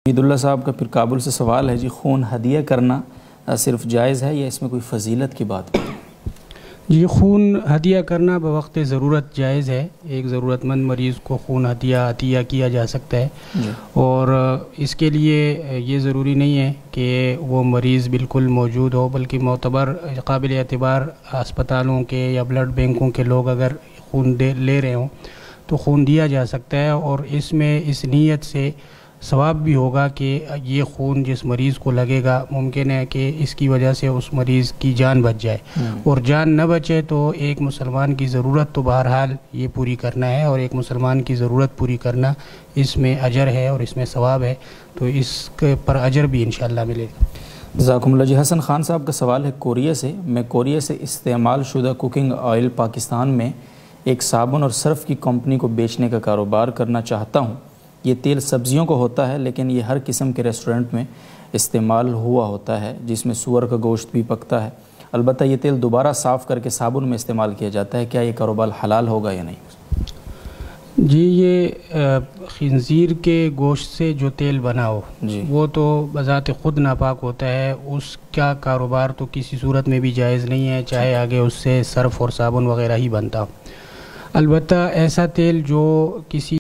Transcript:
عید اللہ صاحب کا پھر کابل سے سوال ہے جی، خون ہدیہ کرنا صرف جائز ہے یا اس میں کوئی فضیلت کی بات ہے؟ جی، خون ہدیہ کرنا بوقت ضرورت جائز ہے۔ ایک ضرورت مند مریض کو خون عطیہ کیا جا سکتا ہے جی۔ اور اس کے لیے یہ ضروری نہیں ہے کہ وہ مریض بالکل موجود ہو، بلکہ معتبر قابل اعتبار اسپتالوں کے یا بلڈ بینکوں کے لوگ اگر خون لے رہے ہوں تو خون دیا جا سکتا ہے، اور اس میں اس نیت سے ثواب بھی ہوگا کہ یہ خون جس مریض کو لگے گا ممکن ہے کہ اس کی وجہ سے اس مریض کی جان بچ جائے، اور جان نہ بچے تو ایک مسلمان کی ضرورت تو بہرحال یہ پوری کرنا ہے، اور ایک مسلمان کی ضرورت پوری کرنا اس میں اجر ہے اور اس میں ثواب ہے، تو اس کے پر اجر بھی انشاءاللہ ملے گا۔ جزاکم اللہ جی۔ حسن خان صاحب کا سوال ہے کوریا سے، میں کوریا سے استعمال شدہ کوکنگ آئل پاکستان میں ایک صابن اور سرف کی کمپنی کو بیچنے کا کاروبار کرنا چاہتا ہوں۔ یہ تیل سبزیوں کو ہوتا ہے لیکن یہ ہر قسم کے ریسٹورنٹ میں استعمال ہوا ہوتا ہے، جس میں سور کا گوشت بھی پکتا ہے۔ البتہ یہ تیل دوبارہ صاف کر کے صابن میں استعمال کیا جاتا ہے، کیا یہ کاروبار حلال ہوگا یا نہیں؟ جی، یہ خنزیر کے گوشت سے جو تیل بنا ہو وہ تو بذات خود ناپاک ہوتا ہے، اس کا کاروبار تو کسی صورت میں بھی جائز نہیں ہے، چاہے آگے اس سے سرف اور صابن وغیرہ ہی بنتا ہو۔ البتہ ایسا تیل جو کسی